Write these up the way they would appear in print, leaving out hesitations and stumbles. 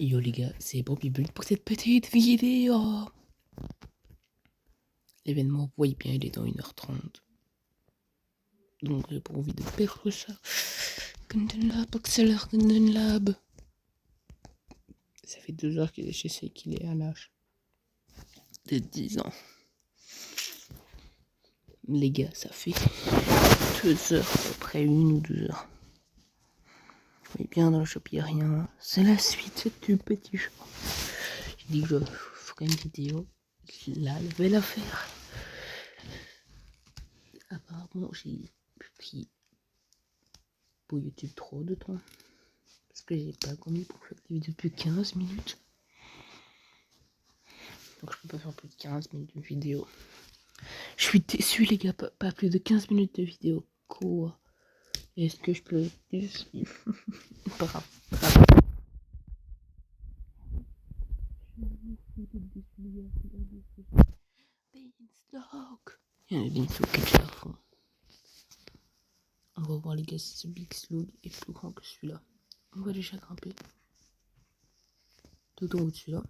Yo les gars, c'est Bobby Bull pour cette petite vidéo. L'événement, vous voyez bien, il est dans 1h30. Donc j'ai pas envie de perdre ça. Gundan Lab, accélère Gundan Lab. Ça fait 2 heures qu'il est chez C, qu'il est à l'âge de 10 ans. Les gars, ça fait 2 heures, à peu près 1 ou 2 heures. Vous voyez bien, dans le shop, il n'y a rien. C'est la suite du petit show. J'ai dit que je ferai une vidéo. Là, je vais la faire. Apparemment, j'ai pris pour YouTube trop de temps. Parce que j'ai pas commis pour faire des vidéos depuis 15 minutes. Donc je peux pas faire plus de 15 minutes de vidéo. Je suis déçu les gars, pas plus de 15 minutes de vidéo. Quoi? Est-ce que je peux être déçu? Bravo. Beanstalk. Il y a un Beanstalk qui est déjà à fond. On va voir les gars si ce Big Slug est plus grand que celui-là. On va déjà grimper. Tout en haut de celui-là.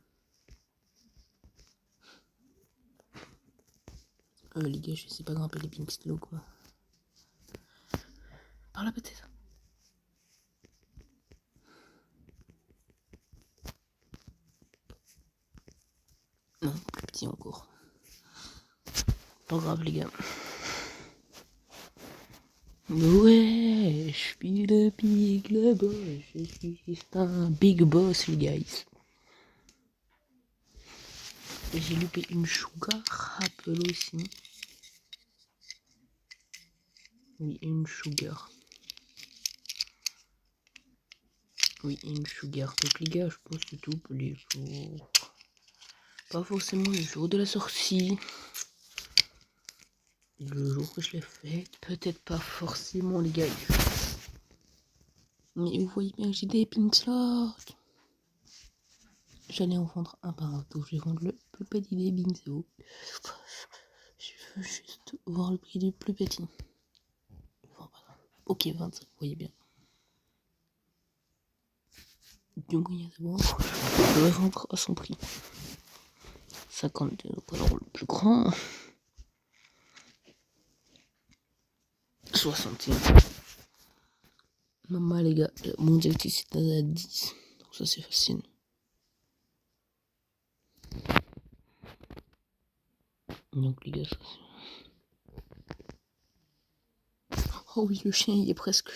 Les gars, je sais pas grimper les Big Slug quoi. Par là peut-être. Non, plus petit encore. Pas grave les gars. Ouais, je suis le boss, je suis un big boss les guys. J'ai loupé une sugar apple aussi. Oui, une sugar. Oui, une sugar. Donc les gars, je poste tout pour les jours. Pas forcément le jour de la sortie. Le jour que je l'ai fait, peut-être pas forcément les gars. Mais vous voyez bien que j'ai des pink slots. J'allais en vendre un par un tour. Je vais vendre le plus petit des bingos. Je veux juste voir le prix du plus petit. Ok, 25, vous voyez bien. Donc il y a d'abord, je vais vendre à son prix. 52, donc alors le plus grand. 61. Maman les gars, mon objectif c'est à 10. Donc ça c'est facile. Donc les gars, ça c'est... Oh oui, le chien il est presque.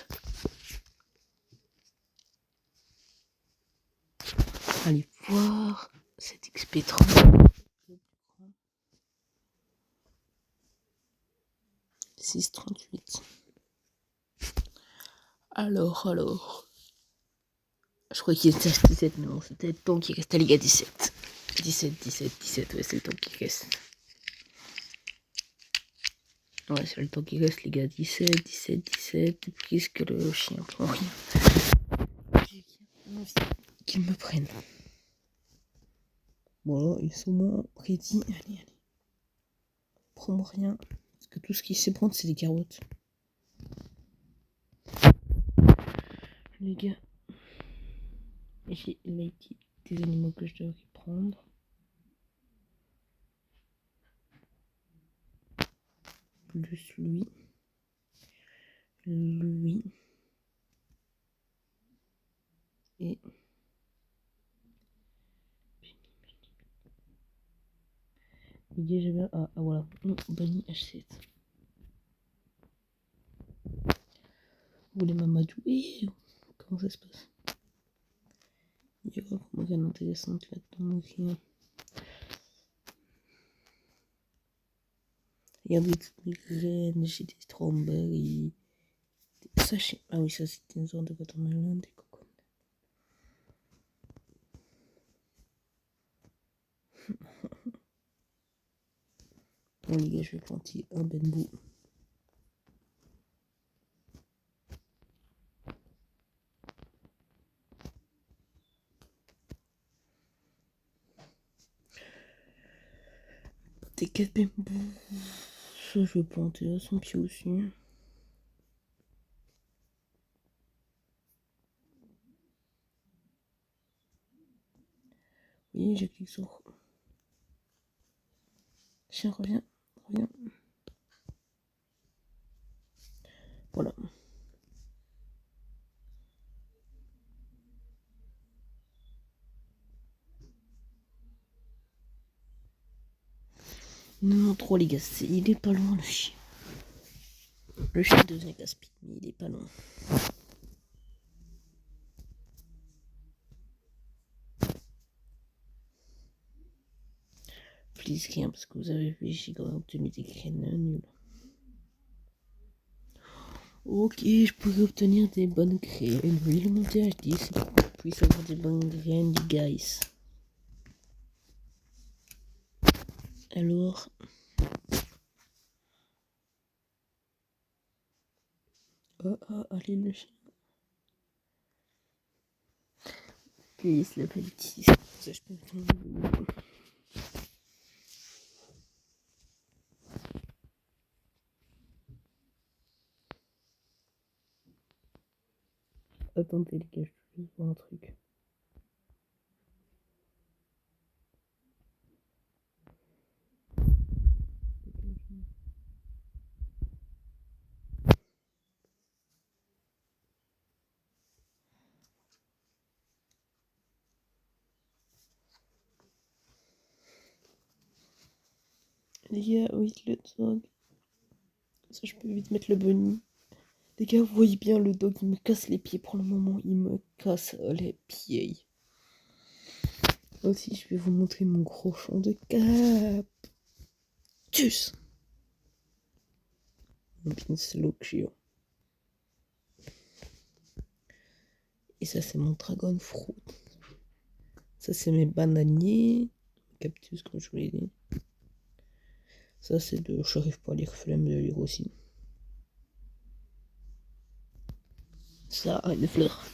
Allez voir cet XP30. 6,38. Alors. Je crois qu'il était à 17, mais non, c'était le temps qui reste à les gars 17. 17, ouais, c'est le temps qui reste. Ouais, c'est le temps qui reste, les gars. 17. Puisque le chien prend rien. J'ai envie qu'ils me prennent. Bon, là, ils sont moins prédits. Allez. Prends-moi rien. Parce que tout ce qu'il sait prendre, c'est des carottes. Les gars, j'ai l'équipe des animaux que je devrais prendre. Plus lui. Et... les gars, j'avais... Ah voilà. Bunny H7. Vous les Mamadou. Et comment ça se passe? Il y a vraiment rien d'intéressant là-dedans aussi. Il y a des graines, j'ai des strawberries, des sachets. Ah oui, ça c'était une sorte de watermelon, des coconuts. Bon les gars, je vais planter un bambou. Des 4 bambous. Ça, je vais planter à son pied aussi. Oui, je clique sur... Chien, reviens. Voilà. Non, trop les gars, il est pas loin le chien. Le chien devient casse-pied, mais il est pas loin. Please rien, parce que vous avez vu, j'ai quand même obtenu des graines nulles. Ok, je pourrais obtenir des bonnes graines. Oui, le montage dit, c'est pour qu'on puisse avoir des bonnes graines, du guys. Alors... allez le chien. Please, le petit. Ça, je peux faire. Attendez les gars, je vais voir un truc. Les gars, oui, le dog. Ça, je peux vite mettre le bunny. Les gars, vous voyez bien, le dog, il me casse les pieds pour le moment. Il me casse les pieds. Aussi, je vais vous montrer mon gros champ de cactus. Mon pinceau géant. Et ça, c'est mon dragon fruit. Ça, c'est mes bananiers. Cactus, comme je vous l'ai dit. Ça, c'est de... Je n'arrive pas à lire, flemme de lire aussi. Ça, une fleur.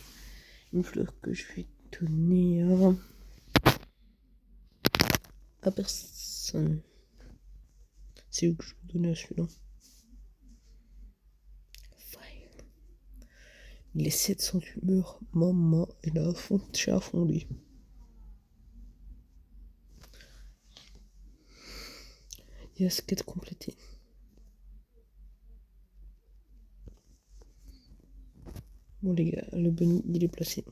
Une fleur que je vais donner à personne. C'est où que je vais donner à celui-là. Il est 700 d'humeur. Maman, elle a fondé. Il y a ce quête complété. Bon les gars, le bunny, il est placé.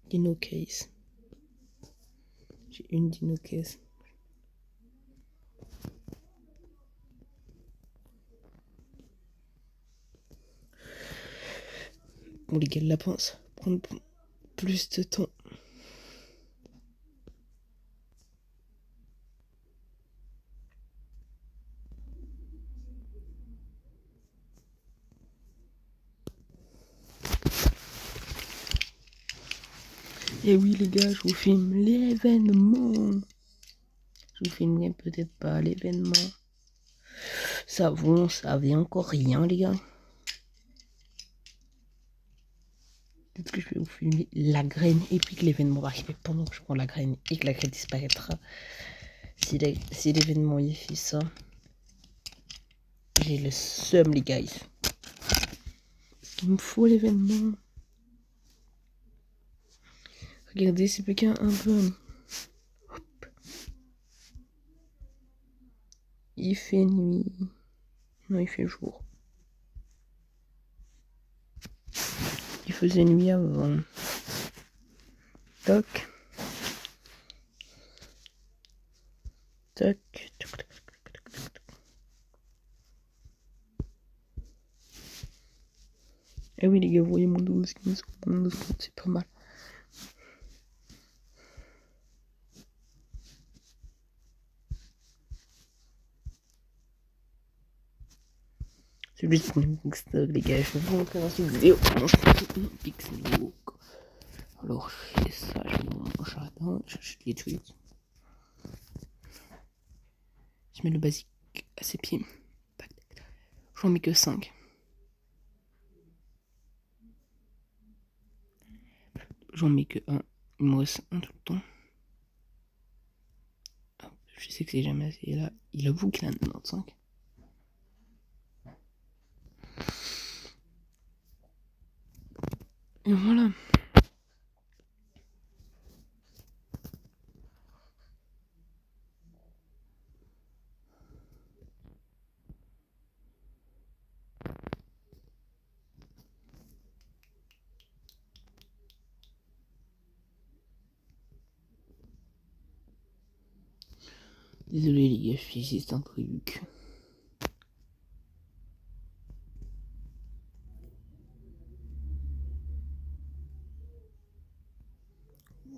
Dino case. J'ai une dino case. Bon les gars, la pince prendre plus de temps. Et oui les gars, je vous filme l'événement. Je vous filmerai peut-être pas l'événement. Ça vous savez encore rien les gars. Peut-être que je vais vous filmer la graine et puis que l'événement va arriver pendant que je prends la graine et que la graine disparaîtra. Si l'événement il fait ça, j'ai le seum les gars. Il me faut l'événement. Regardez, c'est plus qu'un peu. Hop. Il fait nuit. Non, il fait jour. Il faisait nuit avant. Toc. Toc. Toc, toc, toc, toc, toc. Eh oui les gars, vous voyez mon 12 15 secondes, c'est pas mal. C'est juste pour une Pixel, les gars, je vais vous montrer dans cette vidéo comment je fais une Pixel Walk. Alors je fais ça, je vais dans mon jardin, j'achète les tweets. Je mets le basique à ses pieds. J'en mets que 5. J'en mets que 1. Il me reste un tout le temps. Je sais que c'est jamais assez. Et là, il avoue qu'il a un 95. Et voilà. Désolé les gars, je fais juste un truc.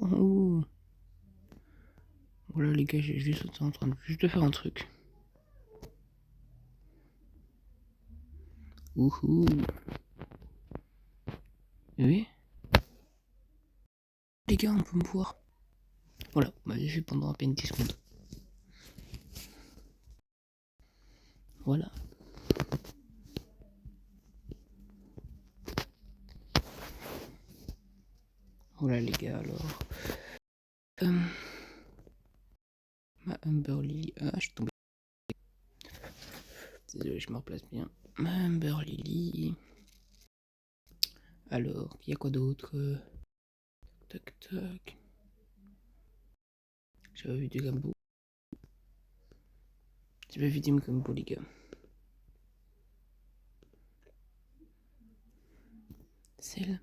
Oh. Voilà les gars, j'ai juste été en train de faire un truc. Ouhou. Oui. Les gars, on peut me voir. Voilà, vous m'avez vu pendant à peine 10 secondes. Voilà. Voilà les gars, alors. Ma Humber Lily. Ah, je suis tombé. Désolé, je me replace bien. Ma Humber Lily. Alors, il y a quoi d'autre? Tac tac. J'avais vu du Gambo. J'ai pas vu du Gambo, les gars. Celle.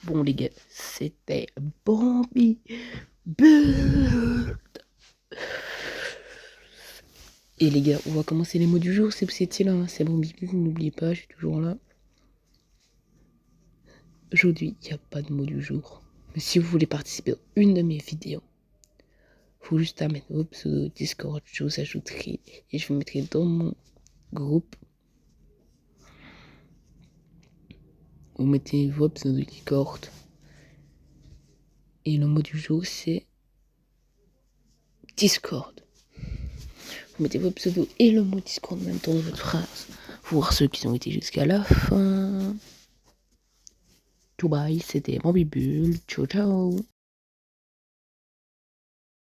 Bon les gars, c'était Bambi Bird. Et les gars, on va commencer les mots du jour. C'est là, hein, c'est Bambi Bird, n'oubliez pas, je suis toujours là. Aujourd'hui, il n'y a pas de mot du jour. Mais si vous voulez participer à une de mes vidéos, faut juste mettre vos pseudos Discord, je vous ajouterai et je vous mettrai dans mon groupe. Vous mettez vos pseudos Discord. Et le mot du jour, c'est Discord. Vous mettez vos pseudos et le mot Discord en même temps dans votre phrase. Pour voir ceux qui ont été jusqu'à la fin. Tout bye, c'était Bambi Bull. Ciao ciao.